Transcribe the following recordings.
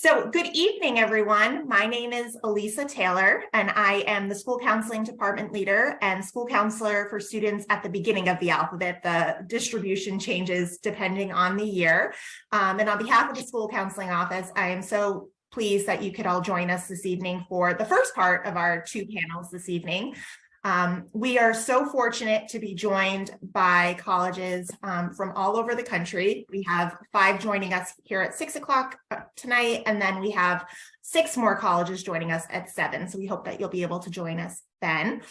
So good evening, everyone. My name is Elisa Taylor, and I am the school counseling department leader and school counselor for students at the beginning of the alphabet. The distribution changes depending on the year. And on behalf of the school counseling office, I am so pleased that you could all join us this evening for the first part of our two panels this evening. We are so fortunate to be joined by colleges from all over the country. We have 5 joining us here at 6 o'clock tonight, and then we have 6 more colleges joining us at 7. So we hope that you'll be able to join us then.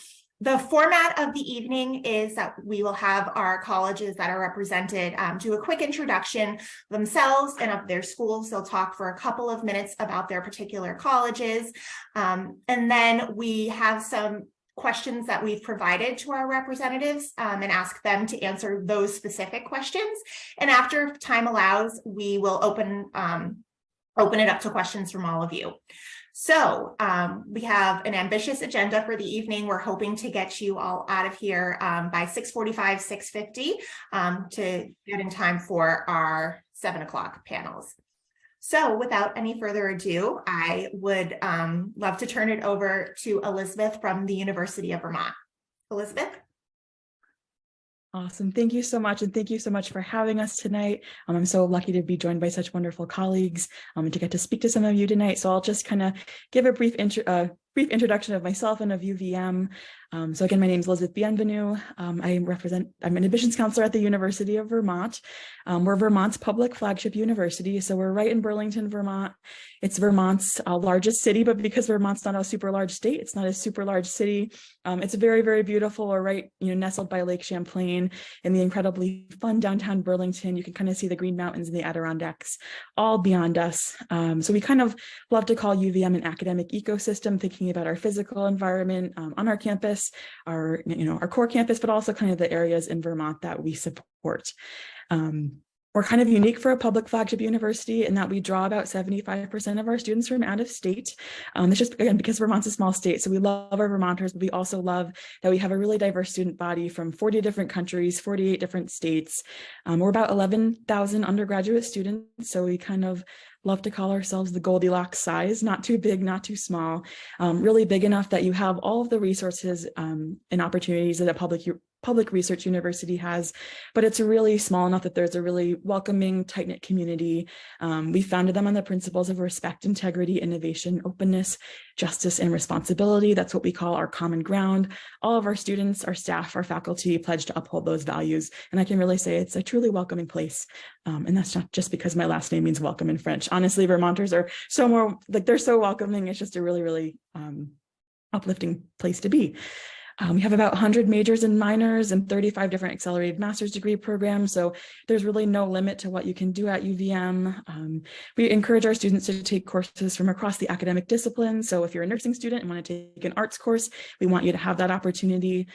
The format of the evening is that we will have our colleges that are represented do a quick introduction themselves and of their schools. They'll talk for a couple of minutes about their particular colleges. And then we have some questions that we've provided to our representatives and ask them to answer those specific questions. And after time allows, we will open it up to questions from all of you. So we have an ambitious agenda for the evening. We're hoping to get you all out of here by 6:45, 6:50 to get in time for our 7 o'clock panels. So without any further ado, I would love to turn it over to Elizabeth from the University of Vermont. Elizabeth? Awesome. Thank you so much. And thank you so much for having us tonight. I'm so lucky to be joined by such wonderful colleagues and to get to speak to some of you tonight. So I'll just kind of give a brief introduction of myself and of UVM. So again, my name is Elizabeth Bienvenue. I'm an admissions counselor at the University of Vermont. We're Vermont's public flagship university. So we're right in Burlington, Vermont. It's Vermont's largest city, but because Vermont's not a super large state, it's not a super large city. It's very, very beautiful. We're right, nestled by Lake Champlain in the incredibly fun downtown Burlington. You can kind of see the Green Mountains and the Adirondacks all beyond us. So we kind of love to call UVM an academic ecosystem, thinking about our physical environment on our campus, our core campus, but also kind of the areas in Vermont that we support. We're kind of unique for a public flagship university in that we draw about 75% of our students from out of state. It's just, again, because Vermont's a small state, so we love our Vermonters, but we also love that we have a really diverse student body from 40 different countries, 48 different states. We're about 11,000 undergraduate students, so we kind of love to call ourselves the Goldilocks size, not too big, not too small, really big enough that you have all of the resources and opportunities that a public research university has, but it's really small enough that there's a really welcoming, tight-knit community. We founded them on the principles of respect, integrity, innovation, openness, justice, and responsibility. That's what we call our common ground. All of our students, our staff, our faculty pledge to uphold those values. And I can really say it's a truly welcoming place. And that's not just because my last name means welcome in French. Honestly, Vermonters are so more, they're so welcoming. It's just a really, really uplifting place to be. We have about 100 majors and minors and 35 different accelerated master's degree programs. So there's really no limit to what you can do at UVM. We encourage our students to take courses from across the academic disciplines. So if you're a nursing student and want to take an arts course, we want you to have that opportunity.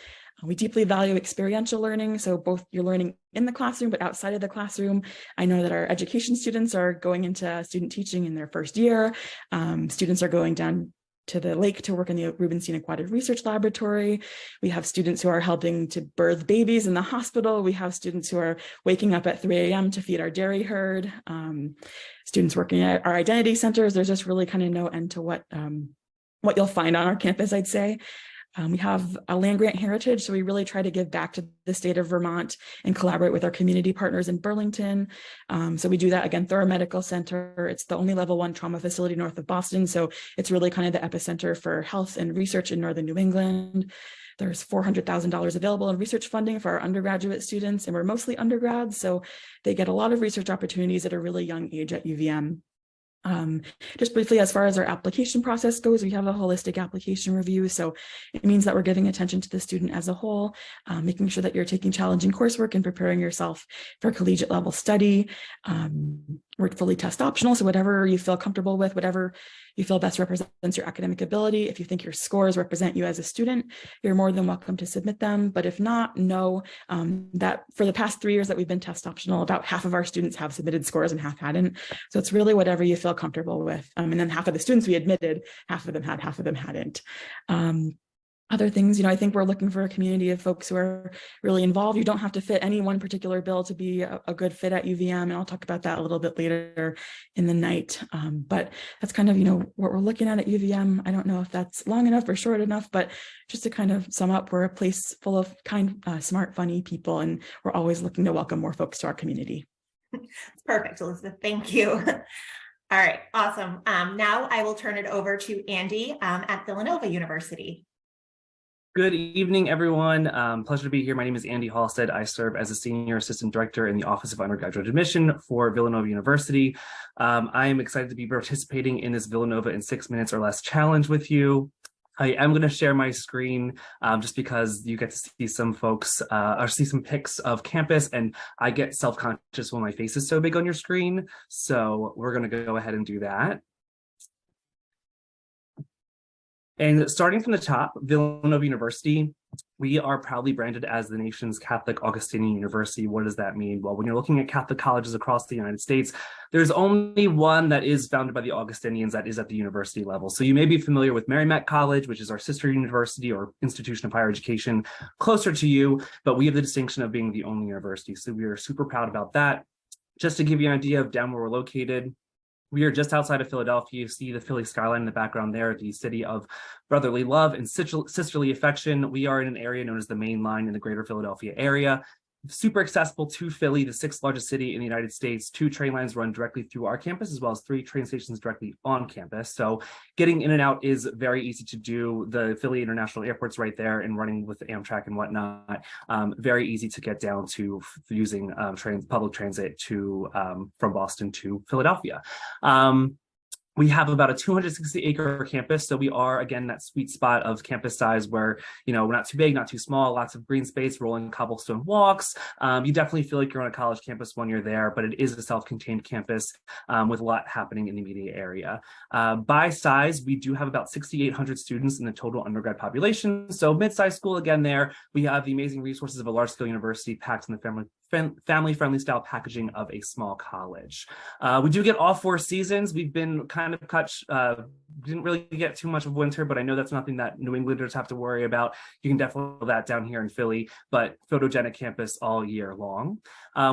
We deeply value experiential learning. So both you're learning in the classroom, but outside of the classroom. I know that our education students are going into student teaching in their first year. Students are going down to the lake to work in the Rubenstein Aquatic Research Laboratory. We have students who are helping to birth babies in the hospital. We have students who are waking up at 3 a.m. to feed our dairy herd. Students working at our identity centers. There's just really kind of no end to what you'll find on our campus, I'd say. We have a land grant heritage, so we really try to give back to the state of Vermont and collaborate with our community partners in Burlington. So we do that, again, through our medical center. It's the only level 1 trauma facility north of Boston, so it's really kind of the epicenter for health and research in northern New England. There's $400,000 available in research funding for our undergraduate students, and we're mostly undergrads, so they get a lot of research opportunities at a really young age at UVM. Just briefly, as far as our application process goes, we have a holistic application review. So it means that we're giving attention to the student as a whole, making sure that you're taking challenging coursework and preparing yourself for collegiate level study. We're fully test optional, so whatever you feel comfortable with, whatever you feel best represents your academic ability. If you think your scores represent you as a student, you're more than welcome to submit them. But if not, know that for the past 3 years that we've been test optional, about half of our students have submitted scores and half hadn't. So it's really whatever you feel comfortable with. And then half of the students we admitted, half of them had, half of them hadn't. other things, I think we're looking for a community of folks who are really involved. You don't have to fit any one particular bill to be a good fit at UVM, and I'll talk about that a little bit later in the night. But that's kind of, what we're looking at UVM. I don't know if that's long enough or short enough, but just to kind of sum up, we're a place full of kind, smart, funny people, and we're always looking to welcome more folks to our community. Perfect, Elizabeth. Thank you. All right, awesome. Now I will turn it over to Andy at Villanova University. Good evening, everyone. Pleasure to be here. My name is Andy Halstead. I serve as a Senior Assistant Director in the Office of Undergraduate Admission for Villanova University. I am excited to be participating in this Villanova in 6 minutes or less challenge with you. I am going to share my screen just because you get to see some folks or see some pics of campus, and I get self-conscious when my face is so big on your screen. So we're going to go ahead and do that. And starting from the top, Villanova University, we are proudly branded as the nation's Catholic Augustinian University. What does that mean? Well, when you're looking at Catholic colleges across the United States, there's only one that is founded by the Augustinians that is at the university level. So you may be familiar with Merrimack College, which is our sister university or institution of higher education closer to you, but we have the distinction of being the only university. So we are super proud about that. Just to give you an idea of down where we're located, we are just outside of Philadelphia. You see the Philly skyline in the background there, the city of brotherly love and sisterly affection. We are in an area known as the Main Line in the greater Philadelphia area. Super accessible to Philly, the sixth largest city in the United States. 2 train lines run directly through our campus, as well as 3 train stations directly on campus. So getting in and out is very easy to do. The Philly International Airport's right there, and running with Amtrak and whatnot. Very easy to get down to using public transit to from Boston to Philadelphia. We have about a 260-acre campus, so we are, again, that sweet spot of campus size where, we're not too big, not too small, lots of green space, rolling cobblestone walks. You definitely feel like you're on a college campus when you're there, but it is a self-contained campus with a lot happening in the immediate area. By size, we do have about 6,800 students in the total undergrad population, so mid-sized school again there. We have the amazing resources of a large-scale university packed in the family-friendly style packaging of a small college. We do get all 4 seasons. We've been kind of cut, didn't really get too much of winter, but I know that's nothing that New Englanders have to worry about. You can definitely feel that down here in Philly, but photogenic campus all year long.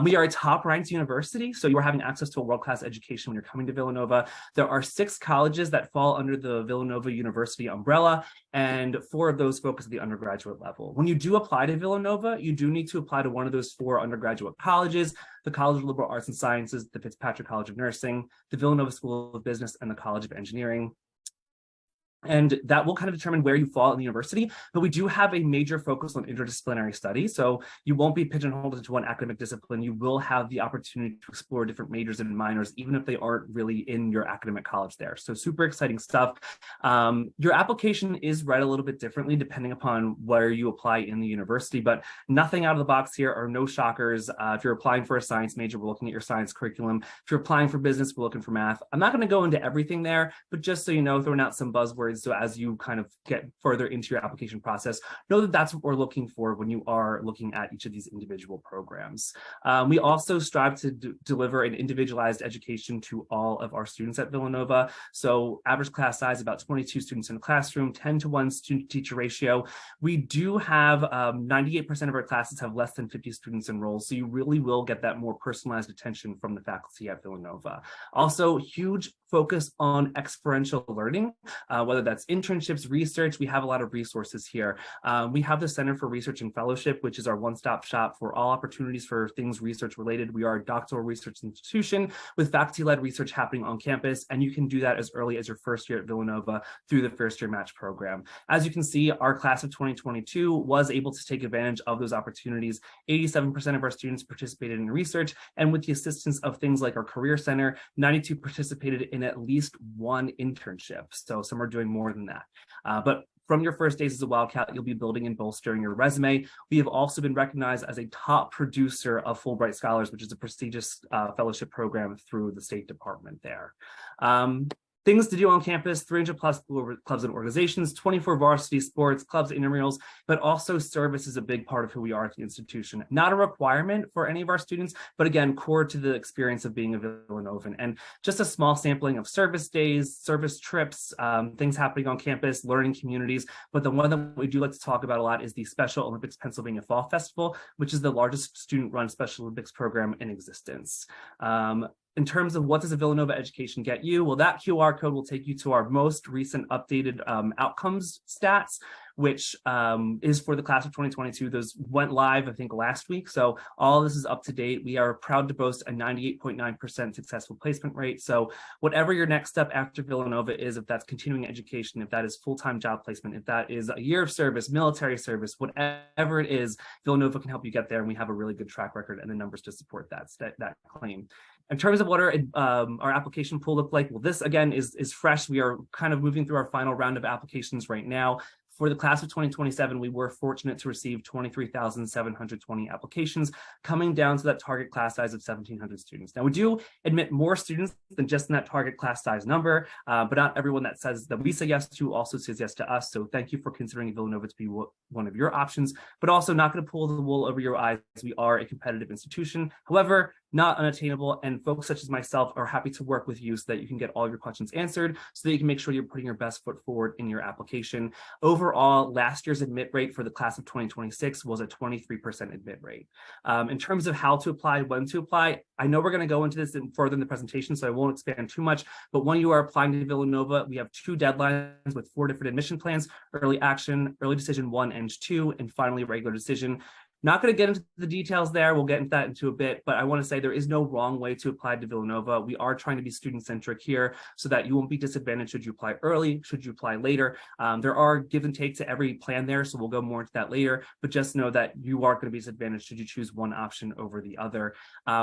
We are a top-ranked university, so you're having access to a world-class education when you're coming to Villanova. There are 6 colleges that fall under the Villanova University umbrella, and 4 of those focus at the undergraduate level. When you do apply to Villanova, you do need to apply to one of those 4 undergraduate colleges: the College of Liberal Arts and Sciences, the Fitzpatrick College of Nursing, the Villanova School of Business, and the College of Engineering. And that will kind of determine where you fall in the university, but we do have a major focus on interdisciplinary studies. So you won't be pigeonholed into one academic discipline. You will have the opportunity to explore different majors and minors, even if they aren't really in your academic college there. So super exciting stuff. Your application is read a little bit differently depending upon where you apply in the university, but nothing out of the box here, or no shockers. If you're applying for a science major, we're looking at your science curriculum. If you're applying for business, we're looking for math. I'm not going to go into everything there, but just so you know, throwing out some buzzwords. So as you kind of get further into your application process, know that that's what we're looking for when you are looking at each of these individual programs. We also strive to deliver an individualized education to all of our students at Villanova. So average class size, about 22 students in a classroom, 10-to-1 student-teacher ratio. We do have 98% of our classes have less than 50 students enrolled, so you really will get that more personalized attention from the faculty at Villanova. Also, huge focus on experiential learning, whether that's internships, research. We have a lot of resources here. We have the Center for Research and Fellowship, which is our one-stop shop for all opportunities for things research related. We are a doctoral research institution with faculty-led research happening on campus, and you can do that as early as your first year at Villanova through the first year match program. As you can see, our class of 2022 was able to take advantage of those opportunities. 87% of our students participated in research, and with the assistance of things like our Career Center, 92 participated in at least 1 internship. So some are doing more than that. But from your first days as a Wildcat, you'll be building and bolstering your resume. We have also been recognized as a top producer of Fulbright Scholars, which is a prestigious fellowship program through the State Department there. things to do on campus, 300 plus clubs and organizations, 24 varsity sports, clubs, intramurals, but also service is a big part of who we are at the institution. Not a requirement for any of our students, but again, core to the experience of being a Villanovan. And just a small sampling of service days, service trips, things happening on campus, learning communities. But the one that we do like to talk about a lot is the Special Olympics Pennsylvania Fall Festival, which is the largest student-run Special Olympics program in existence. In terms of what does a Villanova education get you? Well, that QR code will take you to our most recent updated outcomes stats, which is for the class of 2022. Those went live, I think, last week. So all this is up to date. We are proud to boast a 98.9% successful placement rate. So whatever your next step after Villanova is, if that's continuing education, if that is full-time job placement, if that is a year of service, military service, whatever it is, Villanova can help you get there. And we have a really good track record and the numbers to support that claim. In terms of what our application pool looked like, well, this again is fresh. We are kind of moving through our final round of applications right now. For the class of 2027, we were fortunate to receive 23,720 applications, coming down to that target class size of 1,700 students. Now, we do admit more students than just in that target class size number, but not everyone that we say yes to also says yes to us. So thank you for considering Villanova to be one of your options, but also not going to pull the wool over your eyes. We are a competitive institution. However, not unattainable, and folks such as myself are happy to work with you so that you can get all your questions answered, so that you can make sure you're putting your best foot forward in your application. Overall, last year's admit rate for the class of 2026 was a 23% admit rate. In terms of how to apply, when to apply, I know we're going to go into this further in the presentation, so I won't expand too much, but when you are applying to Villanova, we have 2 deadlines with 4 different admission plans: early action, early decision 1 and 2, and finally regular decision. Not going to get into the details there. We'll get into that into a bit, but I want to say there is no wrong way to apply to Villanova. We are trying to be student-centric here so that you won't be disadvantaged should you apply early, should you apply later. There are give and take to every plan there, so we'll go more into that later, but just know that you are going to be disadvantaged should you choose one option over the other.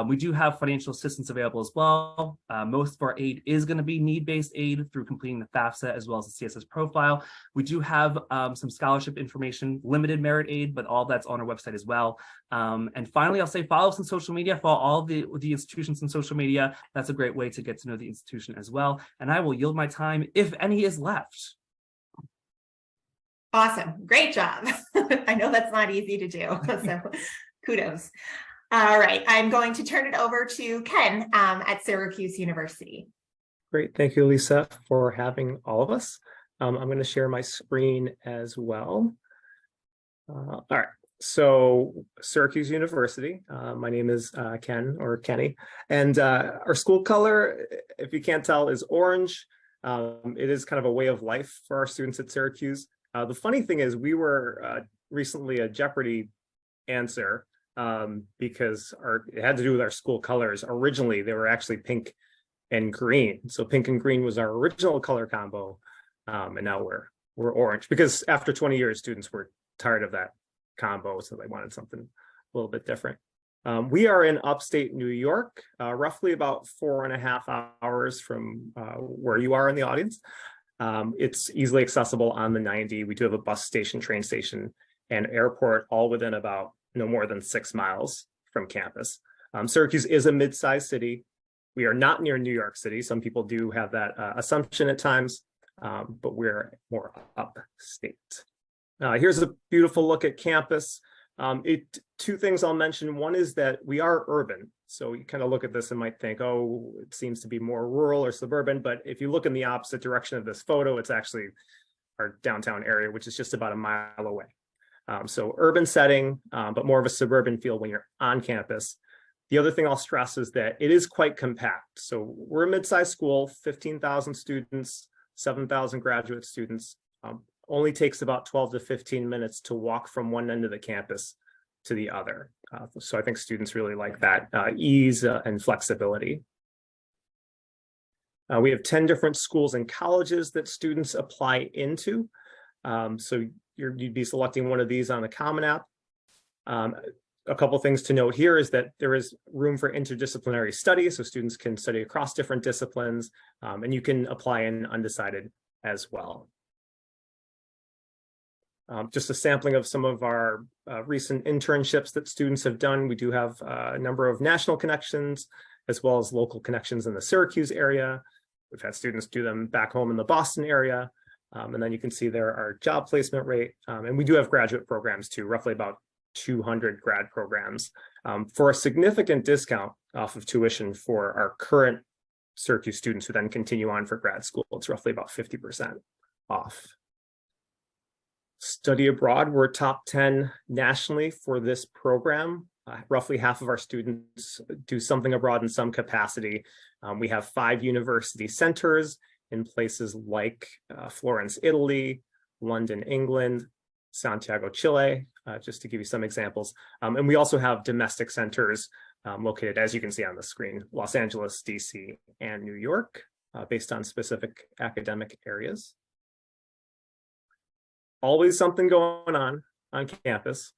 We do have financial assistance available as well. Most of our aid is going to be need-based aid through completing the FAFSA as well as the CSS profile. We do have some scholarship information, limited merit aid, but all that's on our website as well. And finally, I'll say follow us on social media, follow all the institutions on social media. That's a great way to get to know the institution as well. And I will yield my time if any is left. Awesome. Great job. I know that's not easy to do, so kudos. All right, I'm going to turn it over to Ken at Syracuse University. Great. Thank you, Lisa, for having all of us. I'm going to share my screen as well. All right. So Syracuse University, my name is Ken or Kenny, and our school color, if you can't tell, is orange. It is kind of a way of life for our students at Syracuse. The funny thing is we were recently a Jeopardy answer because it had to do with our school colors. Originally, they were actually pink and green. So pink and green was our original color combo. And now we're orange because after 20 years, students were tired of that combo, so they wanted something a little bit different. We are in upstate New York, roughly about 4.5 hours from where you are in the audience. It's easily accessible on the 90. We do have a bus station, train station, and airport all within about no more than 6 miles from campus. Syracuse is a mid-sized city. We are not near New York City. Some people do have that assumption at times, but we're more upstate. Here's a beautiful look at campus. 2 things I'll mention. One is that we are urban. So you kind of look at this and might think, oh, it seems to be more rural or suburban. But if you look in the opposite direction of this photo, it's actually our downtown area, which is just about a mile away. So urban setting, but more of a suburban feel when you're on campus. The other thing I'll stress is that it is quite compact. So we're a mid-sized school, 15,000 students, 7,000 graduate students. Only takes about 12 to 15 minutes to walk from one end of the campus to the other. So I think students really like that ease and flexibility. We have 10 different schools and colleges that students apply into. So you'd be selecting one of these on the Common App. A couple things to note here is that there is room for interdisciplinary study, so students can study across different disciplines, and you can apply in undecided as well. Just a sampling of some of our recent internships that students have done. We do have a number of national connections as well as local connections in the Syracuse area. We've had students do them back home in the Boston area. And then you can see there our job placement rate. And we do have graduate programs too, roughly about 200 grad programs for a significant discount off of tuition for our current Syracuse students who then continue on for grad school. It's roughly about 50% off. Study abroad, we're top 10 nationally for this program. Roughly half of our students do something abroad in some capacity. We have 5 university centers in places like Florence, Italy, London, England, Santiago, Chile, just to give you some examples. And we also have domestic centers located, as you can see on the screen, Los Angeles, DC, and New York, based on specific academic areas. Always something going on campus.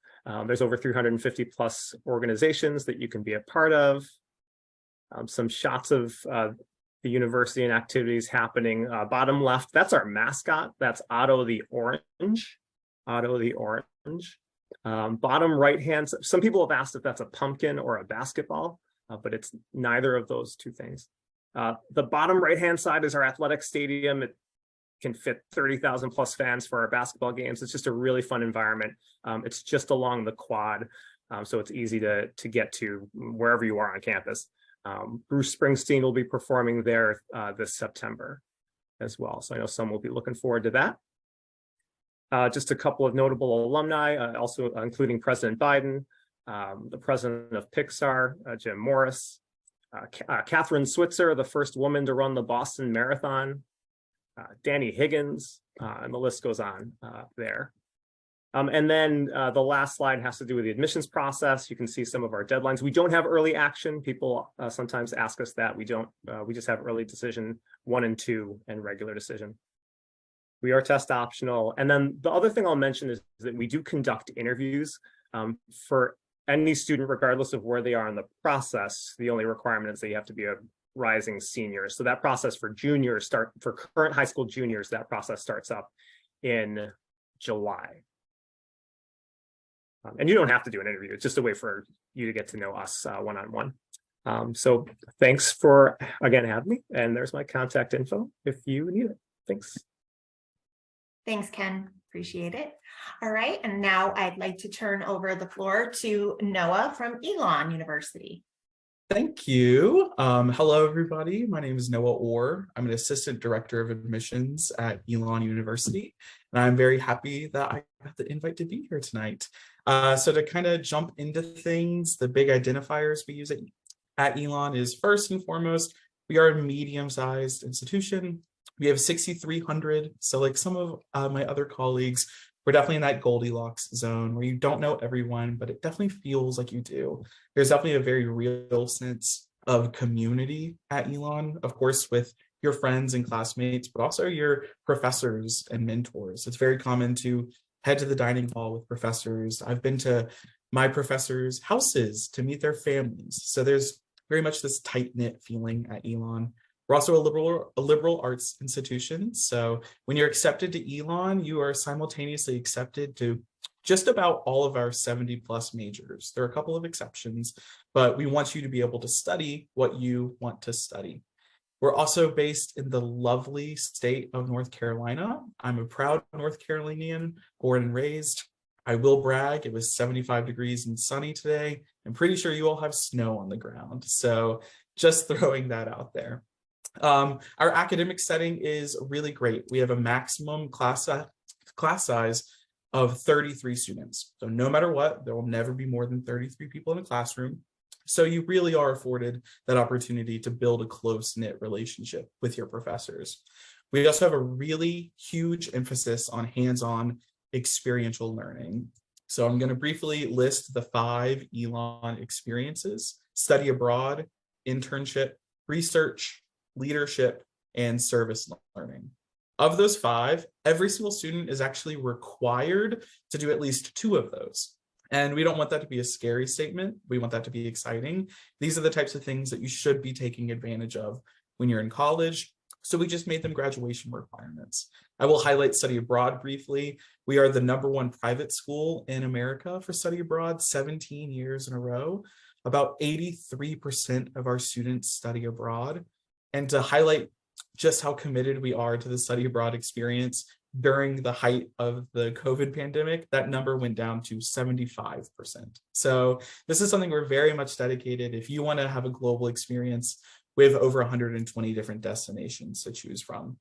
There's over 350 plus organizations that you can be a part of. Some shots of the university and activities happening. Bottom left, that's our mascot. That's Otto the Orange. Otto the Orange. Bottom right hand, some people have asked if that's a pumpkin or a basketball, but it's neither of those two things. The bottom right hand side is our athletic stadium. It can fit 30,000 plus fans for our basketball games. It's just a really fun environment. It's just along the quad, so it's easy to get to wherever you are on campus. Bruce Springsteen will be performing there this September as well. So I know some will be looking forward to that. Just a couple of notable alumni, also including President Biden, the president of Pixar, Jim Morris, Catherine Switzer, the first woman to run the Boston Marathon, Danny Higgins, and the list goes on there. And then the last slide has to do with the admissions process. You can see some of our deadlines. We don't have early action. People sometimes ask us that. We don't. We just have early decision 1 and 2 and regular decision. We are test optional. And then the other thing I'll mention is that we do conduct interviews for any student, regardless of where they are in the process. The only requirement is that you have to be a rising senior. So that process for juniors for current high school juniors, that process starts up in July. And you don't have to do an interview. It's just a way for you to get to know us one-on-one. So thanks for, again, having me. And there's my contact info if you need it. Thanks. Thanks, Ken. Appreciate it. All right. And now I'd like to turn over the floor to Noah from Elon University. Thank you. Hello, everybody. My name is Noah Orr. I'm an assistant director of admissions at Elon University, and I'm very happy that I got the invite to be here tonight. So to kind of jump into things, the big identifiers we use at Elon is first and foremost, we are a medium-sized institution. We have 6,300. So like some of my other colleagues, we're definitely in that Goldilocks zone where you don't know everyone, but it definitely feels like you do. There's definitely a very real sense of community at Elon, of course, with your friends and classmates, but also your professors and mentors. It's very common to head to the dining hall with professors. I've been to my professors' houses to meet their families. So there's very much this tight-knit feeling at Elon. We're also a liberal arts institution. So when you're accepted to Elon, you are simultaneously accepted to just about all of our 70 plus majors. There are a couple of exceptions, but we want you to be able to study what you want to study. We're also based in the lovely state of North Carolina. I'm a proud North Carolinian, born and raised. I will brag, it was 75 degrees and sunny today. I'm pretty sure you all have snow on the ground. So just throwing that out there. Our academic setting is really great. We have a maximum class size of 33 students. So no matter what, there will never be more than 33 people in a classroom. So you really are afforded that opportunity to build a close-knit relationship with your professors. We also have a really huge emphasis on hands-on experiential learning. So I'm going to briefly list the 5 Elon experiences: study abroad, internship, research, leadership, and service learning. Of those 5, every single student is actually required to do at least 2 of those. And we don't want that to be a scary statement. We want that to be exciting. These are the types of things that you should be taking advantage of when you're in college. So we just made them graduation requirements. I will highlight study abroad briefly. We are the #1 private school in America for study abroad, 17 years in a row. About 83% of our students study abroad. And to highlight just how committed we are to the study abroad experience. During the height of the COVID pandemic, that number went down to 75%. So this is something we're very much dedicated. If you want to have a global experience, we have over 120 different destinations to choose from.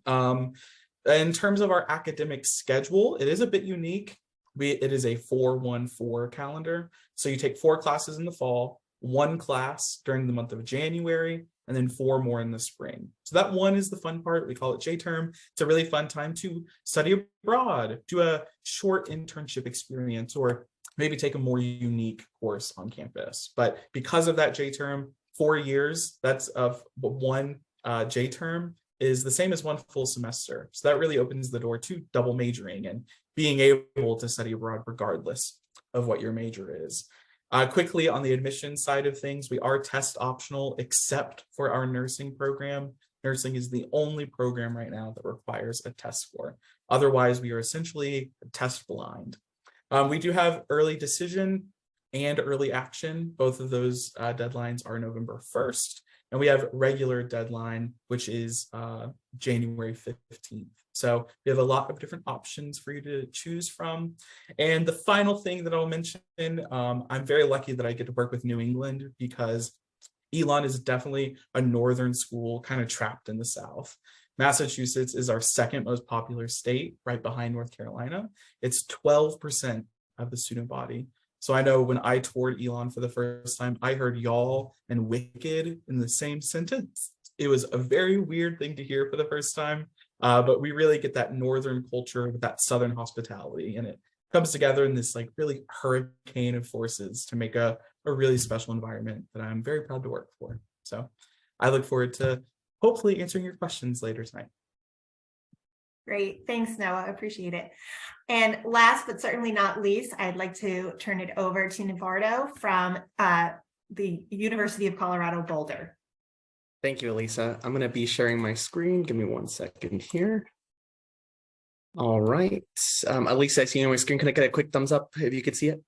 In terms of our academic schedule, it is a bit unique. It is a 4-1-4 calendar. So you take 4 classes in the fall, 1 class during the month of January, and then 4 more in the spring. So that 1 is the fun part. We call it J-term. It's a really fun time to study abroad, do a short internship experience, or maybe take a more unique course on campus. But because of that J-term, 4 years, that's of 1 J-term is the same as 1 full semester. So that really opens the door to double majoring and being able to study abroad regardless of what your major is. Quickly on the admissions side of things, we are test optional except for our nursing program. Nursing is the only program right now that requires a test score. Otherwise, we are essentially test blind. We do have early decision and early action. Both of those deadlines are November 1st. And we have regular deadline, which is January 15th. So we have a lot of different options for you to choose from. And the final thing that I'll mention, I'm very lucky that I get to work with New England because Elon is definitely a northern school kind of trapped in the South. Massachusetts is our 2nd most popular state, right behind North Carolina. It's 12% of the student body. So I know when I toured Elon for the first time, I heard y'all and wicked in the same sentence. It was a very weird thing to hear for the first time, but we really get that northern culture with that southern hospitality, and it comes together in this like really hurricane of forces to make a really special environment that I'm very proud to work for. So I look forward to hopefully answering your questions later tonight. Great. Thanks, Noah. I appreciate it. And last but certainly not least, I'd like to turn it over to Navardo from the University of Colorado, Boulder. Thank you, Elisa. I'm going to be sharing my screen. Give me 1 second here. All right. Elisa, I see you on my screen. Can I get a quick thumbs up if you could see it?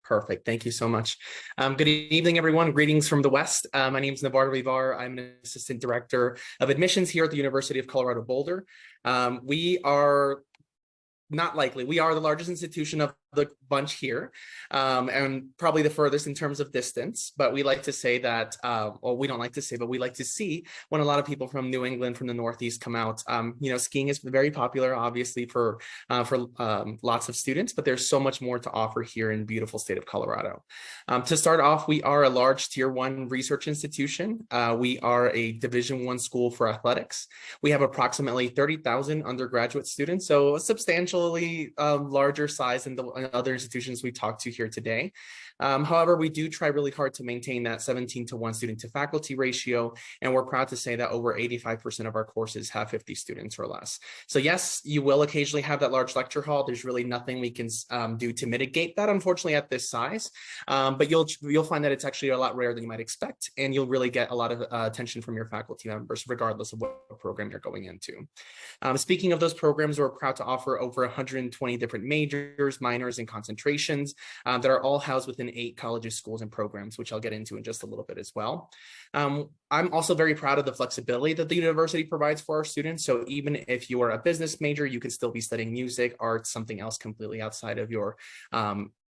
Perfect. Thank you so much. Good evening, everyone. Greetings from the West. My name is Navardo Vivar. I'm an assistant director of admissions here at the University of Colorado Boulder. We are we are the largest institution of the bunch here, and probably the furthest in terms of distance. But we like to say that, well, we don't like to say, but we like to see when a lot of people from New England, from the Northeast come out. You know, skiing is very popular, obviously, for lots of students, but there's so much more to offer here in beautiful state of Colorado. To start off, we are a large tier 1 research institution. We are a Division I school for athletics. We have approximately 30,000 undergraduate students, so a substantially larger size than the other institutions we talked to here today. However, we do try really hard to maintain that 17-to-1 student to faculty ratio, and we're proud to say that over 85% of our courses have 50 students or less. So yes, you will occasionally have that large lecture hall. There's really nothing we can do to mitigate that, unfortunately, at this size. But you'll find that it's actually a lot rarer than you might expect, and you'll really get a lot of attention from your faculty members, regardless of what program you're going into. Speaking of those programs, we're proud to offer over 120 different majors, minors, and concentrations that are all housed within 8 colleges, schools, and programs, which I'll get into in just a little bit as well. I'm also very proud of the flexibility that the university provides for our students. So even if you are a business major, you can still be studying music, arts, something else completely outside of your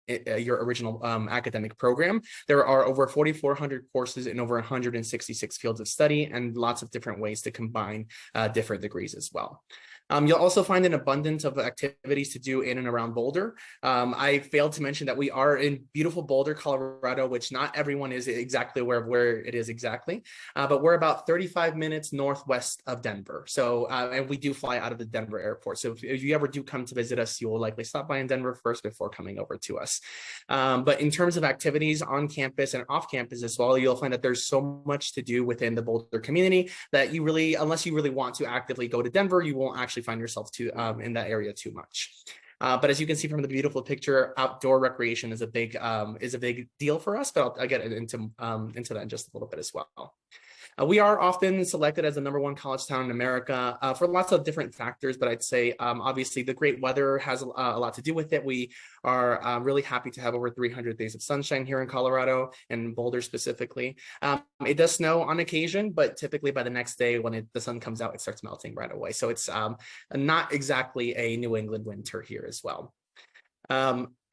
original academic program. There are over 4,400 courses in over 166 fields of study and lots of different ways to combine different degrees as well. You'll also find an abundance of activities to do in and around Boulder. I failed to mention that we are in beautiful Boulder, Colorado, which not everyone is exactly aware of where it is exactly, but we're about 35 minutes northwest of Denver. So, and we do fly out of the Denver airport. So if you ever do come to visit us, you will likely stop by in Denver first before coming over to us. But in terms of activities on campus and off campus as well, you'll find that there's so much to do within the Boulder community that you really, unless you really want to actively go to Denver, you won't actually find yourself in that area too much. But as you can see from the beautiful picture, outdoor recreation is a big deal for us, but I'll get into that in just a little bit as well. We are often selected as the #1 college town in America for lots of different factors, but I'd say obviously the great weather has a lot to do with it. We are really happy to have over 300 days of sunshine here in Colorado and Boulder specifically. It does snow on occasion, but typically by the next day when the sun comes out, it starts melting right away. So it's not exactly a New England winter here as well.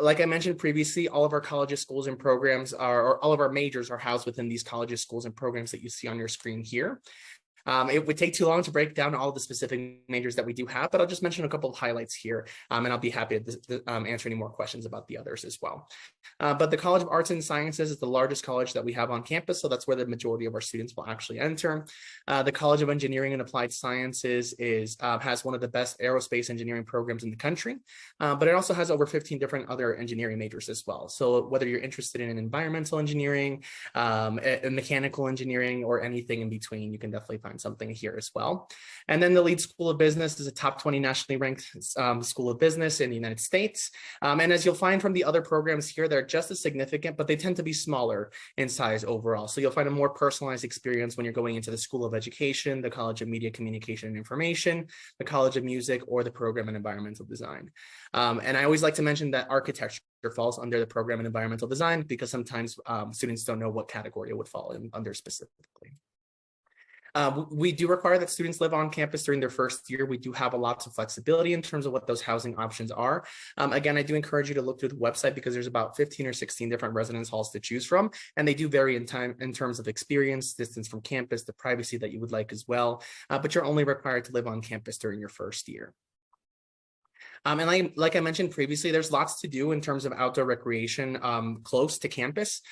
Like I mentioned previously, all of our colleges, schools, and programs or all of our majors are housed within these colleges, schools, and programs that you see on your screen here. It would take too long to break down all the specific majors that we do have, but I'll just mention a couple of highlights here, and I'll be happy to answer any more questions about the others as well. But the College of Arts and Sciences is the largest college that we have on campus, so that's where the majority of our students will actually enter. The College of Engineering and Applied Sciences has one of the best aerospace engineering programs in the country, but it also has over 15 different other engineering majors as well. So whether you're interested in environmental engineering, mechanical engineering, or anything in between, you can definitely find something here as well. And then the Leeds School of Business is a top 20 nationally ranked school of business in the United States. And as you'll find from the other programs here, they're just as significant, but they tend to be smaller in size overall. So you'll find a more personalized experience when you're going into the School of Education, the College of Media, Communication, and Information, the College of Music, or the Program in Environmental Design. And I always like to mention that architecture falls under the program in environmental design because sometimes students don't know what category it would fall under specifically. We do require that students live on campus during their first year. We do have a lot of flexibility in terms of what those housing options are. Again, I do encourage you to look through the website because there's about 15 or 16 different residence halls to choose from, and they do vary in terms of experience, distance from campus, the privacy that you would like as well, but you're only required to live on campus during your first year. And like I mentioned previously, there's lots to do in terms of outdoor recreation close to campus.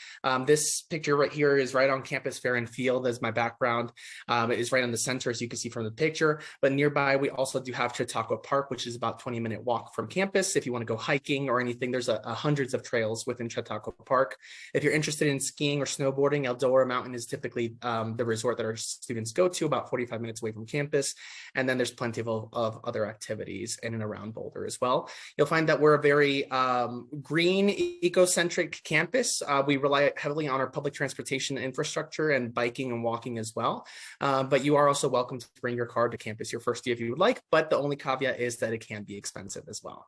This picture right here is right on campus fair and field as my background. It is right on the center, as you can see from the picture. But nearby, we also do have Chautauqua Park, which is about 20-minute walk from campus. If you want to go hiking or anything, there's hundreds of trails within Chautauqua Park. If you're interested in skiing or snowboarding, Eldora Mountain is typically the resort that our students go to, about 45 minutes away from campus. And then there's plenty of other activities in and around Boulder as well. You'll find that we're a very green, eco-centric campus. We rely heavily on our public transportation infrastructure and biking and walking as well. But you are also welcome to bring your car to campus your first year if you would like, but the only caveat is that it can be expensive as well.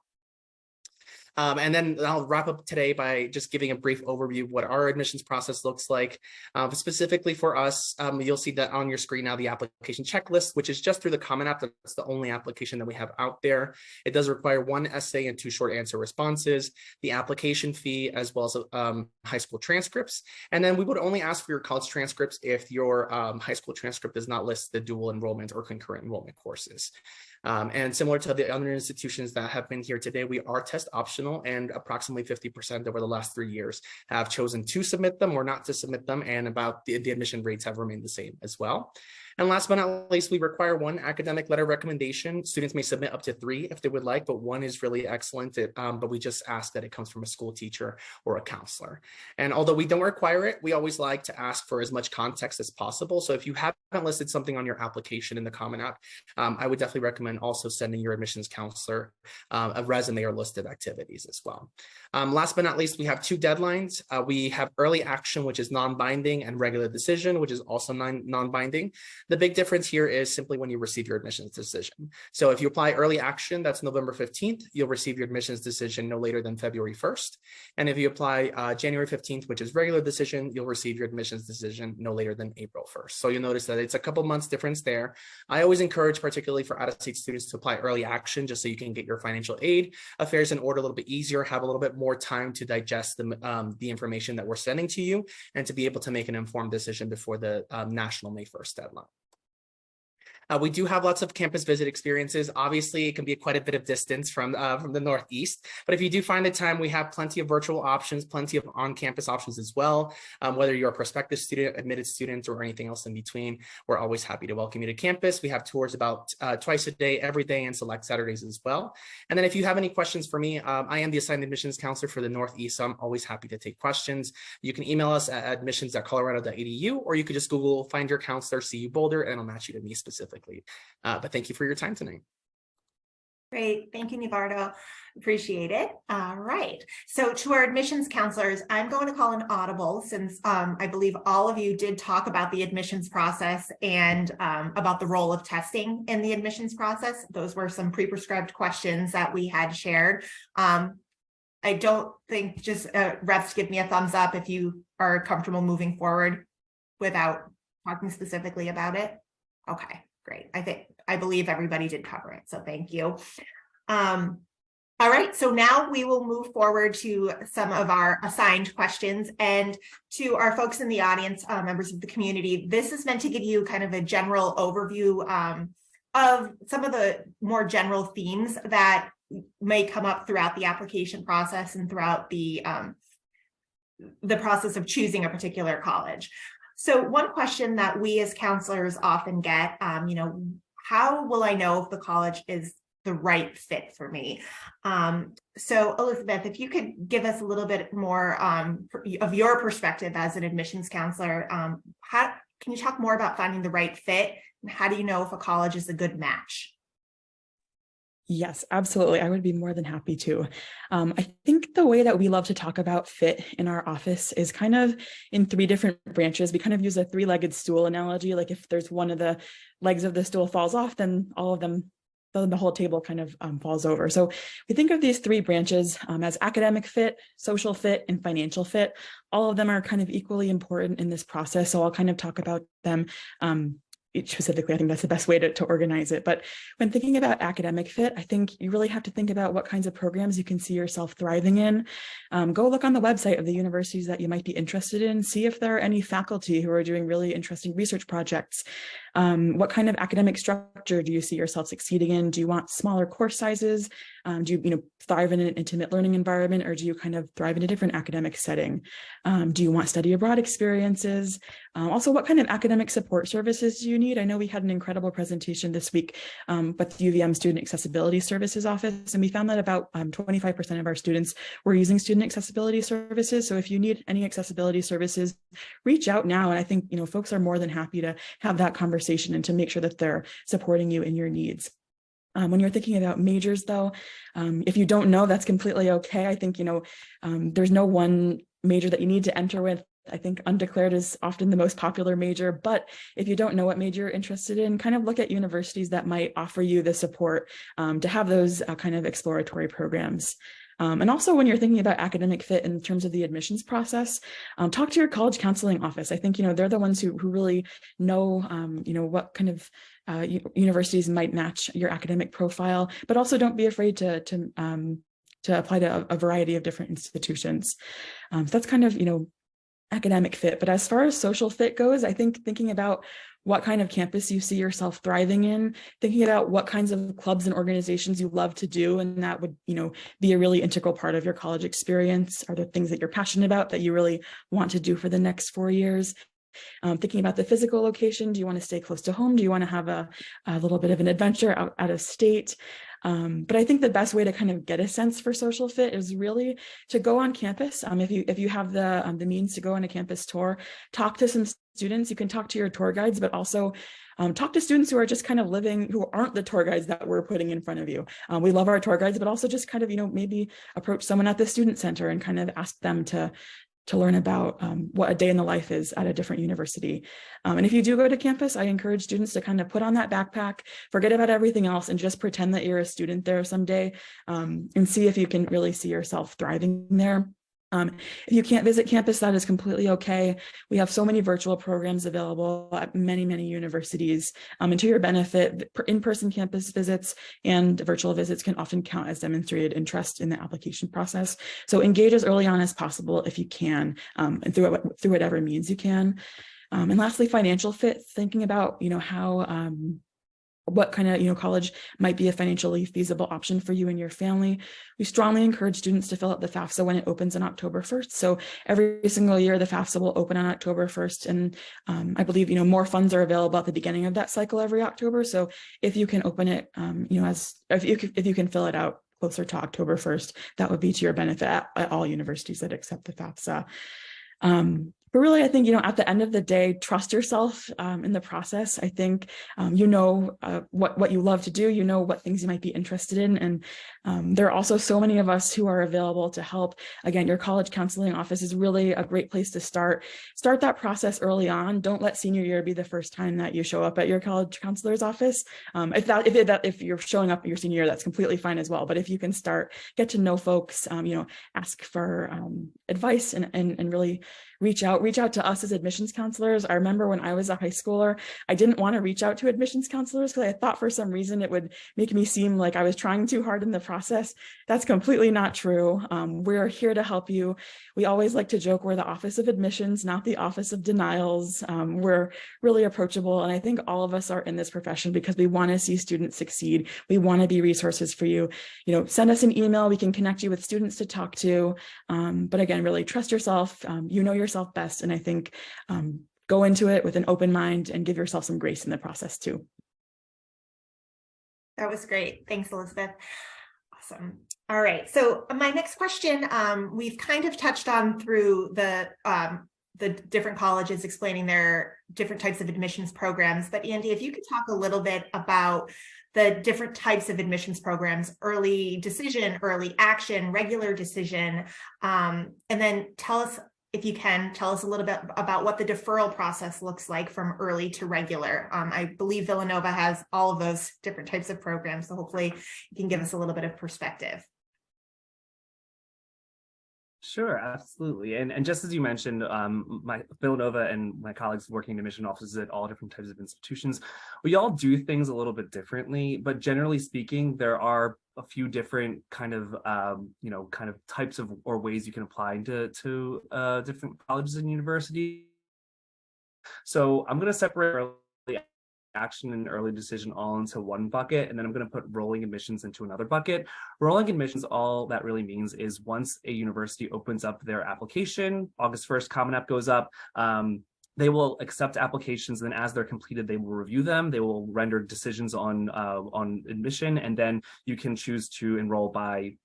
And then I'll wrap up today by just giving a brief overview of what our admissions process looks like. Specifically for us, you'll see that on your screen now the application checklist, which is just through the Common App. That's the only application that we have out there. It does require 1 essay and 2 short answer responses, the application fee, as well as high school transcripts. And then we would only ask for your college transcripts if your high school transcript does not list the dual enrollment or concurrent enrollment courses. And similar to the other institutions that have been here today, we are test optional, and approximately 50% over the last 3 years have chosen to submit them or not to submit them, and about the admission rates have remained the same as well. And last but not least, we require 1 academic letter recommendation. Students may submit up to 3 if they would like, but 1 is really excellent. But we just ask that it comes from a school teacher or a counselor. And although we don't require it, we always like to ask for as much context as possible. So if you haven't listed something on your application in the Common App, I would definitely recommend also sending your admissions counselor a resume or listed activities as well. Last but not least, we have 2 deadlines. We have early action, which is non-binding, and regular decision, which is also non-binding. The big difference here is simply when you receive your admissions decision. So if you apply early action, that's November 15th, you'll receive your admissions decision no later than February 1st. And if you apply January 15th, which is regular decision, you'll receive your admissions decision no later than April 1st. So you'll notice that it's a couple months difference there. I always encourage, particularly for out-of-state students, to apply early action just so you can get your financial aid affairs in order a little bit easier, have a little bit more time to digest the information that we're sending to you, and to be able to make an informed decision before the national May 1st deadline. We do have lots of campus visit experiences. Obviously, it can be quite a bit of distance from the Northeast, but if you do find the time, we have plenty of virtual options, plenty of on-campus options as well. Whether you're a prospective student, admitted student, or anything else in between, we're always happy to welcome you to campus. We have tours about twice a day, every day, and select Saturdays as well. And then if you have any questions for me, I am the assigned admissions counselor for the Northeast, so I'm always happy to take questions. You can email us at admissions@colorado.edu, or you could just Google "Find Your Counselor CU Boulder," and it'll match you to me specifically. But thank you for your time tonight. Great. Thank you, Nivardo. Appreciate it. All right. So to our admissions counselors, I'm going to call an audible since I believe all of you did talk about the admissions process and about the role of testing in the admissions process. Those were some pre-prescribed questions that we had shared. I don't think just refs give me a thumbs up if you are comfortable moving forward without talking specifically about it. Okay, great. I believe everybody did cover it, so thank you. All right, so now we will move forward to some of our assigned questions. And to our folks in the audience, members of the community, this is meant to give you kind of a general overview of some of the more general themes that may come up throughout the application process and throughout the process of choosing a particular college. So one question that we as counselors often get, how will I know if the college is the right fit for me? So Elizabeth, if you could give us a little bit more of your perspective as an admissions counselor, can you talk more about finding the right fit? And how do you know if a college is a good match? Yes, absolutely. I would be more than happy to. I think the way that we love to talk about fit in our office is kind of in three different branches. We kind of use a three-legged stool analogy. Like if there's one of the legs of the stool falls off, then all of them, then the whole table kind of falls over. So we think of these three branches as academic fit, social fit, and financial fit. All of them are kind of equally important in this process. So I'll kind of talk about them specifically. I think that's the best way to organize it. But when thinking about academic fit, I think you really have to think about what kinds of programs you can see yourself thriving in. Go look on the website of the universities that you might be interested in, see if there are any faculty who are doing really interesting research projects. What kind of academic structure do you see yourself succeeding in? Do you want smaller course sizes? Do you thrive in an intimate learning environment, or do you kind of thrive in a different academic setting? Do you want study abroad experiences? Also, what kind of academic support services do you need? I know we had an incredible presentation this week with the UVM Student Accessibility Services Office, and we found that about 25% of our students were using student accessibility services. So if you need any accessibility services, reach out now. And I think folks are more than happy to have that conversation and to make sure that they're supporting you in your needs. When you're thinking about majors, though, if you don't know, that's completely okay. I think, there's no one major that you need to enter with. I think undeclared is often the most popular major, but if you don't know what major you're interested in, kind of look at universities that might offer you the support to have those kind of exploratory programs. And also when you're thinking about academic fit in terms of the admissions process, talk to your college counseling office. I think, they're the ones who really know, what kind of universities might match your academic profile, but also don't be afraid to apply to a variety of different institutions. So that's kind of, academic fit. But as far as social fit goes, I think thinking about what kind of campus you see yourself thriving in, thinking about what kinds of clubs and organizations you love to do, and that would, be a really integral part of your college experience. Are there things that you're passionate about that you really want to do for the next 4 years? Thinking about the physical location, do you want to stay close to home? Do you want to have a little bit of an adventure out of state? But I think the best way to kind of get a sense for social fit is really to go on campus. If you have the means to go on a campus tour, talk to some students. You can talk to your tour guides, but also talk to students who are just kind of living, who aren't the tour guides that we're putting in front of you. We love our tour guides, but also just kind of, maybe approach someone at the student center and kind of ask them to learn about what a day in the life is at a different university. And if you do go to campus, I encourage students to kind of put on that backpack, forget about everything else, and just pretend that you're a student there someday, and see if you can really see yourself thriving there. If you can't visit campus, that is completely okay. We have so many virtual programs available at many, many universities. And to your benefit, in-person campus visits and virtual visits can often count as demonstrated interest in the application process. So engage as early on as possible if you can, and through whatever means you can. And lastly, financial fit, thinking about, how what kind of college might be a financially feasible option for you and your family. We strongly encourage students to fill out the FAFSA when it opens on October 1st. So every single year the FAFSA will open on October 1st, and I believe more funds are available at the beginning of that cycle every October. So if you can open it, if you can fill it out closer to October 1st, that would be to your benefit at all universities that accept the FAFSA. really, I think, at the end of the day, trust yourself in the process. I think what you love to do, what things you might be interested in. And there are also so many of us who are available to help. Again, your college counseling office is really a great place to start. Start that process early on. Don't let senior year be the first time that you show up at your college counselor's office. If you're showing up at your senior year, that's completely fine as well. But if you can get to know folks, ask for advice and really reach out to us as admissions counselors. I remember when I was a high schooler, I didn't want to reach out to admissions counselors because I thought for some reason it would make me seem like I was trying too hard in the process. That's completely not true. We're here to help you. We always like to joke we're the office of admissions, not the office of denials. We're really approachable. And I think all of us are in this profession because we want to see students succeed. We want to be resources for you. Send us an email. We can connect you with students to talk to. But again, really trust yourself. You know yourself best. And I think go into it with an open mind and give yourself some grace in the process too. That was great. Thanks, Elizabeth. Awesome. All right. So my next question, we've kind of touched on through the different colleges explaining their different types of admissions programs. But Andy, if you could talk a little bit about the different types of admissions programs: early decision, early action, regular decision, and then if you can, tell us a little bit about what the deferral process looks like from early to regular. I believe Villanova has all of those different types of programs, so hopefully you can give us a little bit of perspective. Sure, absolutely. And just as you mentioned, my Villanova and my colleagues working in admission offices at all different types of institutions, we all do things a little bit differently, but generally speaking, there are a few different kind of types of or ways you can apply to different colleges and universities. So I'm going to separate early action and early decision all into one bucket, and then I'm going to put rolling admissions into another bucket. Rolling admissions, all that really means is once a university opens up their application, August 1st, Common App goes up, they will accept applications, and then as they're completed, they will review them. They will render decisions on admission, and then you can choose to enroll by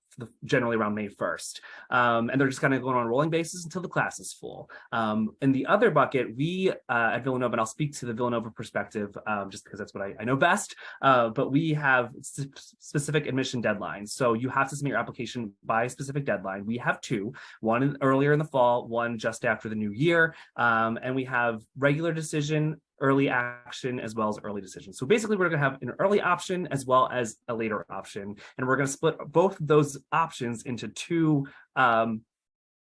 generally around May 1st. And they're just kind of going on a rolling basis until the class is full. In the other bucket, we at Villanova, and I'll speak to the Villanova perspective just because that's what I know best, but we have specific admission deadlines. So you have to submit your application by a specific deadline. We have two, one earlier in the fall, one just after the new year. And we have regular decision, early action, as well as early decision. So basically we're going to have an early option as well as a later option. And we're going to split both those options into two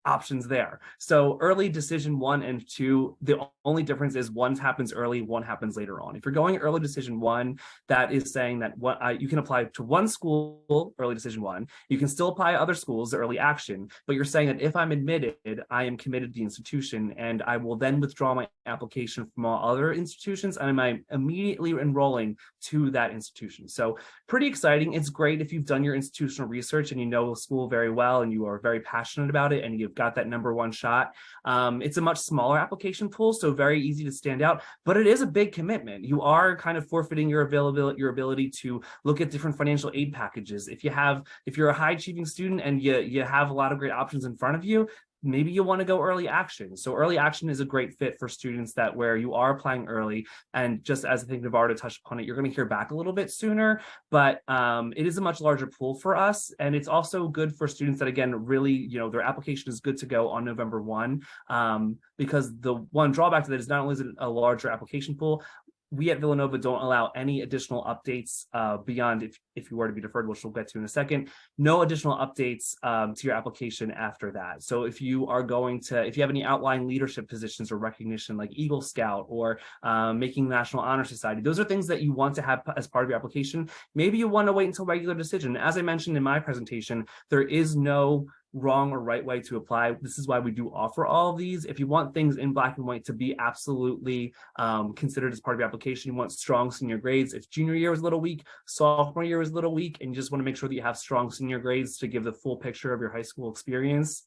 options there. So early decision 1 and 2, the only difference is one happens early, one happens later on. If you're going early decision 1, that is saying that you can apply to one school, early decision 1. You can still apply to other schools, early action, but you're saying that if I'm admitted, I am committed to the institution, and I will then withdraw my application from all other institutions, and I'm immediately enrolling to that institution. So pretty exciting. It's great if you've done your institutional research and you know the school very well and you are very passionate about it and you've got that number one shot. It's a much smaller application pool, so very easy to stand out, but it is a big commitment. You are kind of forfeiting your ability to look at different financial aid packages. If you're a high achieving student and you have a lot of great options in front of you, maybe you want to go early action. So early action is a great fit for students where you are applying early. And just as I think Navarro touched upon it, you're going to hear back a little bit sooner, but it is a much larger pool for us. And it's also good for students that, again, really, their application is good to go on November 1, because the one drawback to that is not only is it a larger application pool, we at Villanova don't allow any additional updates beyond if you were to be deferred, which we'll get to in a second. No additional updates to your application after that. So if you have any outlying leadership positions or recognition like Eagle Scout or making the National Honor Society, those are things that you want to have as part of your application. Maybe you want to wait until regular decision. As I mentioned in my presentation, there is no wrong or right way to apply. This is why we do offer all of these. If you want things in black and white to be absolutely considered as part of your application, you want strong senior grades. If junior year was a little weak, sophomore year was a little weak, and you just want to make sure that you have strong senior grades to give the full picture of your high school experience,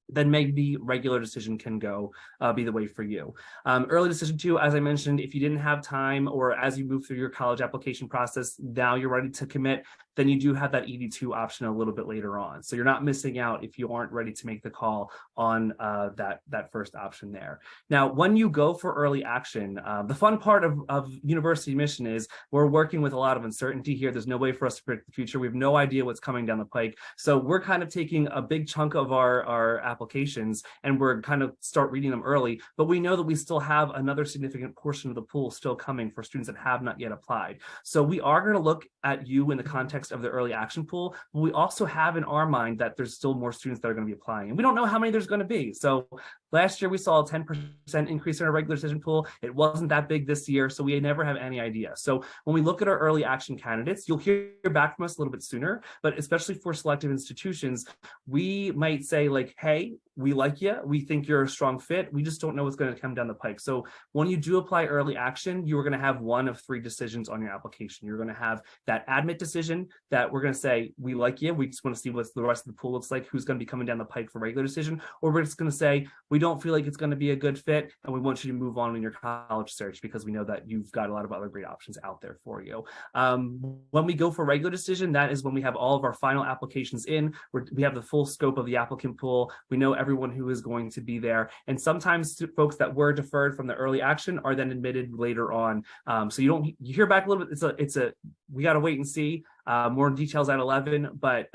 then maybe regular decision can go be the way for you. Early decision too, as I mentioned, if you didn't have time or as you move through your college application process, now you're ready to commit, then you do have that ED2 option a little bit later on. So you're not missing out if you aren't ready to make the call on that first option there. Now, when you go for early action, the fun part of university admission is we're working with a lot of uncertainty here. There's no way for us to predict the future. We have no idea what's coming down the pike. So we're kind of taking a big chunk of our applications and we're kind of start reading them early, but we know that we still have another significant portion of the pool still coming for students that have not yet applied. So we are going to look at you in the context of the early action pool, but we also have in our mind that there's still more students that are going to be applying, and we don't know how many there's going to be. So last year we saw a 10% increase in our regular decision pool. It wasn't that big this year, so we never have any idea. So when we look at our early action candidates, you'll hear back from us a little bit sooner, but especially for selective institutions, we might say like, hey, we like you, we think you're a strong fit, we just don't know what's going to come down the pike. So when you do apply early action, you're going to have one of three decisions on your application. You're going to have that admit decision that we're going to say, we like you, we just want to see what the rest of the pool looks like, who's going to be coming down the pike for regular decision, or we're just going to say, we don't feel like it's going to be a good fit and we want you to move on in your college search because we know that you've got a lot of other great options out there for you. When we go for regular decision, that is when we have all of our final applications in, we have the full scope of the applicant pool, we know everyone who is going to be there, and sometimes folks that were deferred from the early action are then admitted later on. So you hear back a little bit, we got to wait and see. More details at 11, but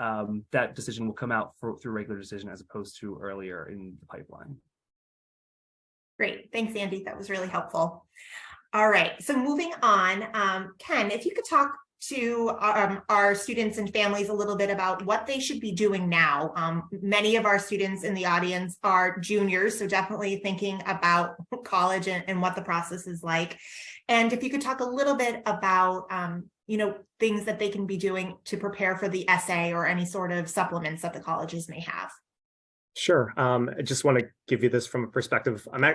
that decision will come out through regular decision as opposed to earlier in the pipeline. Great. Thanks, Andy. That was really helpful. All right. So moving on, Ken, if you could talk to our students and families a little bit about what they should be doing now. Many of our students in the audience are juniors, so definitely thinking about college and what the process is like. And if you could talk a little bit about things that they can be doing to prepare for the essay or any sort of supplements that the colleges may have. Sure. I just want to give you this from a perspective. I'm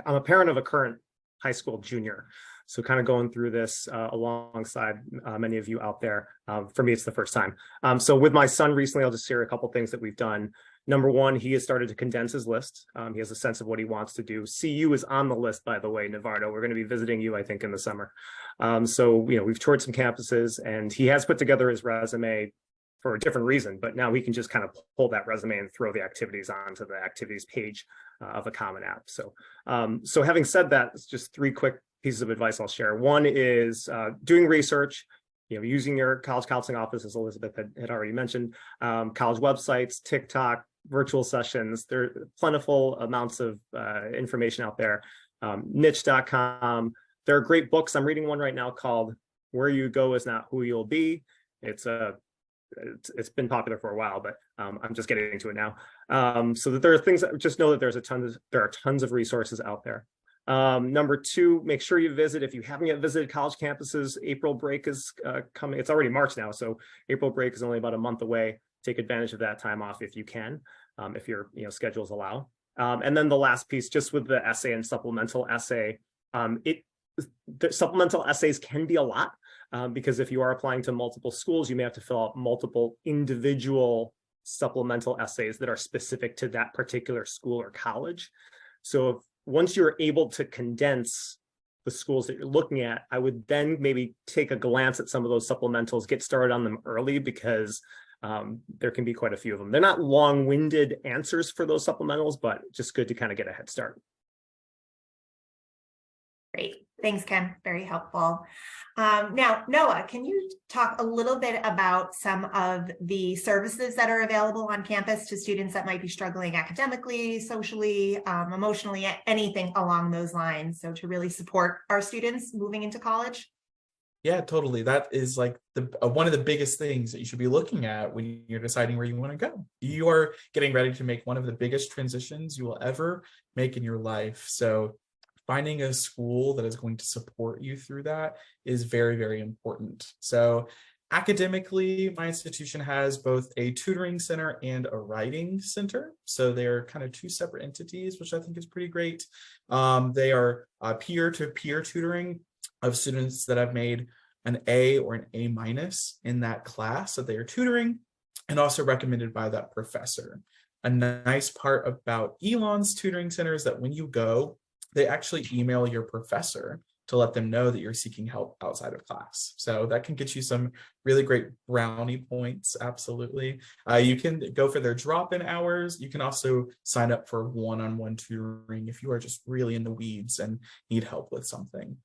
a parent of a current high school junior, so kind of going through this alongside many of you out there. For me, it's the first time. So with my son recently, I'll just share a couple things that we've done. Number one, he has started to condense his list. He has a sense of what he wants to do. CU is on the list, by the way, Navardo. We're going to be visiting you, I think, in the summer. So we've toured some campuses, and he has put together his resume for a different reason, but now we can just kind of pull that resume and throw the activities onto the activities page of a Common App. So, so having said that, it's just three quick pieces of advice I'll share. One is doing research, using your college counseling office, as Elizabeth had already mentioned, college websites, TikTok, virtual sessions. There are plentiful amounts of information out there. Niche.com. There are great books. I'm reading one right now called Where You Go Is Not Who You'll Be. It's been popular for a while, but I'm just getting into it now. So that there are things that just know that there are tons of resources out there. Number two, make sure you visit. If you haven't yet visited college campuses, April break is coming. It's already March now, so April break is only about a month away. Take advantage of that time off if you can, if your schedules allow. And then the last piece, just with the essay and supplemental essay, the supplemental essays can be a lot. Because if you are applying to multiple schools, you may have to fill out multiple individual supplemental essays that are specific to that particular school or college. So once you're able to condense the schools that you're looking at, I would then maybe take a glance at some of those supplementals, get started on them early, because there can be quite a few of them. They're not long-winded answers for those supplementals, but just good to kind of get a head start. Great. Thanks, Ken. Very helpful. Now, Noah, can you talk a little bit about some of the services that are available on campus to students that might be struggling academically, socially, emotionally, anything along those lines, so to really support our students moving into college? Yeah, totally. That is like one of the biggest things that you should be looking at when you're deciding where you want to go. You are getting ready to make one of the biggest transitions you will ever make in your life. So finding a school that is going to support you through that is very, very important. So academically, my institution has both a tutoring center and a writing center. So they're kind of two separate entities, which I think is pretty great. They are peer-to-peer tutoring of students that have made an A or an A- in that class that they are tutoring, and also recommended by that professor. A nice part about Elon's tutoring center is that when you go, they actually email your professor to let them know that you're seeking help outside of class. So that can get you some really great brownie points, absolutely. You can go for their drop-in hours. You can also sign up for one-on-one tutoring if you are just really in the weeds and need help with something.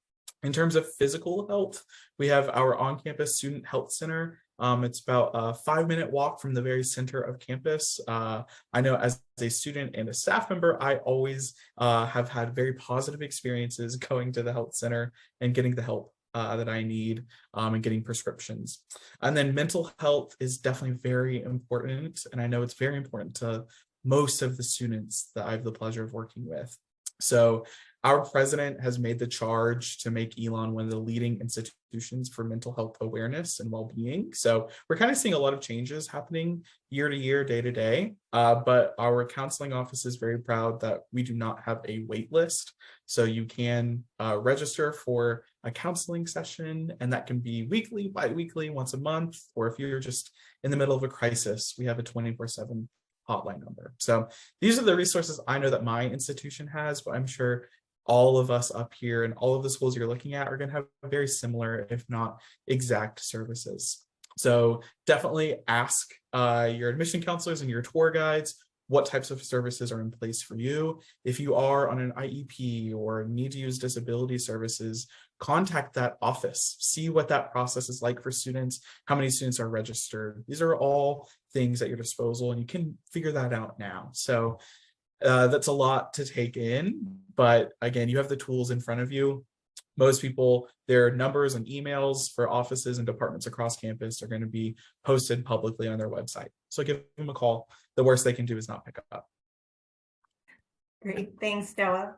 In terms of physical health, we have our on-campus student health center. It's about a 5-minute walk from the very center of campus. I know as a student and a staff member, I always have had very positive experiences going to the health center and getting the help that I need and getting prescriptions. And then mental health is definitely very important. And I know it's very important to most of the students that I have the pleasure of working with. So our president has made the charge to make Elon one of the leading institutions for mental health awareness and well-being. So we're kind of seeing a lot of changes happening year to year, day to day. But our counseling office is very proud that we do not have a wait list. So you can register for a counseling session, and that can be weekly, bi-weekly, once a month, or if you're just in the middle of a crisis, we have a 24/7 hotline number. So these are the resources I know that my institution has, but I'm sure all of us up here and all of the schools you're looking at are going to have very similar, if not exact, services. So definitely ask your admission counselors and your tour guides what types of services are in place for you. If you are on an IEP or need to use disability services, contact that office, see what that process is like for students, how many students are registered. These are all things at your disposal, and you can figure that out now. So that's a lot to take in, but again, you have the tools in front of you. Most people, their numbers and emails for offices and departments across campus are going to be posted publicly on their website. So give them a call. The worst they can do is not pick up. Great, thanks, Noah.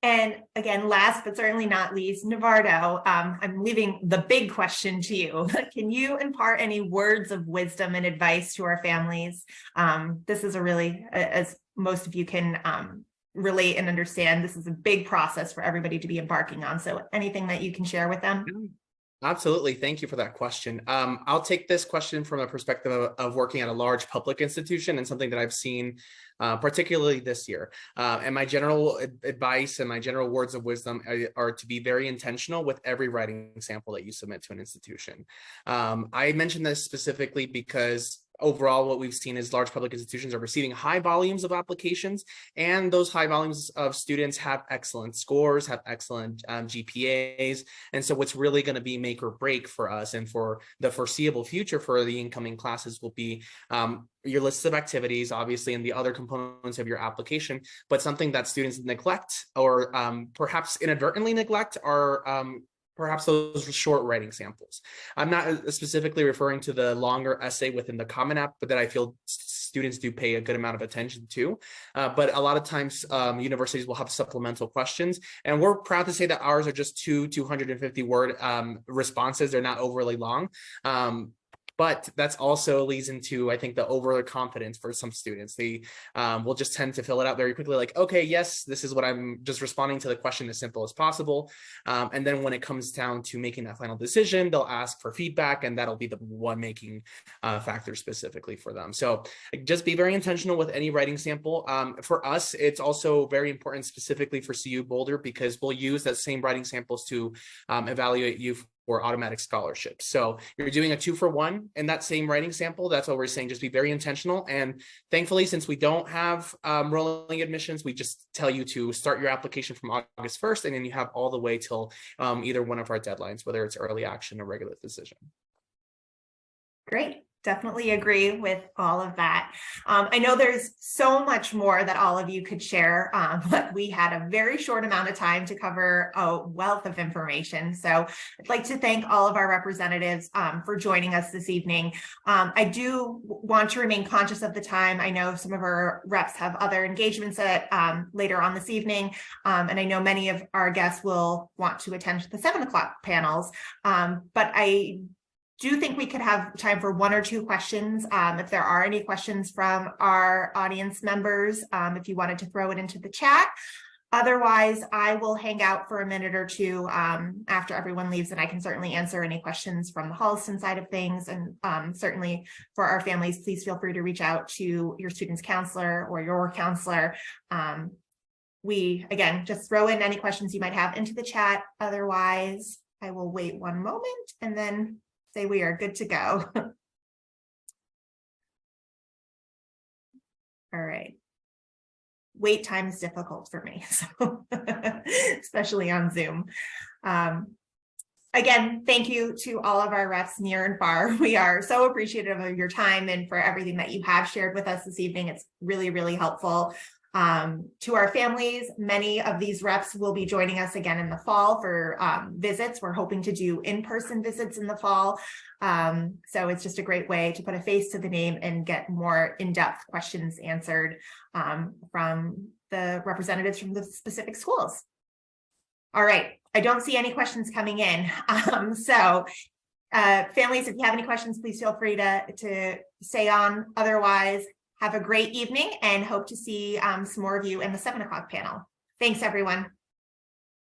And again, last but certainly not least, Navardo, I'm leaving the big question to you. Can you impart any words of wisdom and advice to our families? This is a really, as most of you can relate and understand, this is a big process for everybody to be embarking on. So anything that you can share with them? Absolutely. Thank you for that question. I'll take this question from a perspective of working at a large public institution and something that I've seen particularly this year. And my general advice and my general words of wisdom are to be very intentional with every writing sample that you submit to an institution. I mentioned this specifically because overall, what we've seen is large public institutions are receiving high volumes of applications, and those high volumes of students have excellent scores, have excellent GPAs. And so what's really going to be make or break for us and for the foreseeable future for the incoming classes will be your list of activities, obviously, and the other components of your application, but something that students neglect or perhaps inadvertently neglect are perhaps those short writing samples. I'm not specifically referring to the longer essay within the Common App, but that I feel students do pay a good amount of attention to. But a lot of times universities will have supplemental questions, and we're proud to say that ours are just 250 word responses. They're not overly long. But that's also leads into, I think, the overconfidence for some students. They will just tend to fill it out very quickly, like, okay, yes, this is what I'm just responding to the question as simple as possible. And then when it comes down to making that final decision, they'll ask for feedback, and that'll be the one making factor specifically for them. So just be very intentional with any writing sample. For us, it's also very important specifically for CU Boulder, because we'll use that same writing samples to evaluate you for automatic scholarships. So you're doing a 2-for-1 in that same writing sample. That's what we're saying. Just be very intentional. And thankfully, since we don't have rolling admissions, we just tell you to start your application from August 1st, and then you have all the way till either one of our deadlines, whether it's early action or regular decision. Great. Definitely agree with all of that. I know there's so much more that all of you could share, but we had a very short amount of time to cover a wealth of information. So I'd like to thank all of our representatives for joining us this evening. I do want to remain conscious of the time. I know some of our reps have other engagements later on this evening, and I know many of our guests will want to attend the 7 o'clock panels, but I do think we could have time for 1 or 2 questions. If there are any questions from our audience members, if you wanted to throw it into the chat. Otherwise, I will hang out for a minute or two after everyone leaves, and I can certainly answer any questions from the Holliston side of things. And certainly for our families, please feel free to reach out to your student's counselor or your counselor. We, again, just throw in any questions you might have into the chat. Otherwise, I will wait one moment and then say we are good to go. All right. Wait time is difficult for me, so especially on Zoom. Again, thank you to all of our reps near and far. We are so appreciative of your time and for everything that you have shared with us this evening. It's really, really helpful. To our families, many of these reps will be joining us again in the fall for visits. We're hoping to do in-person visits in the fall. So it's just a great way to put a face to the name and get more in-depth questions answered from the representatives from the specific schools. All right, I don't see any questions coming in. Families, if you have any questions, please feel free to stay on. Otherwise, have a great evening and hope to see some more of you in the 7 o'clock panel. Thanks, everyone.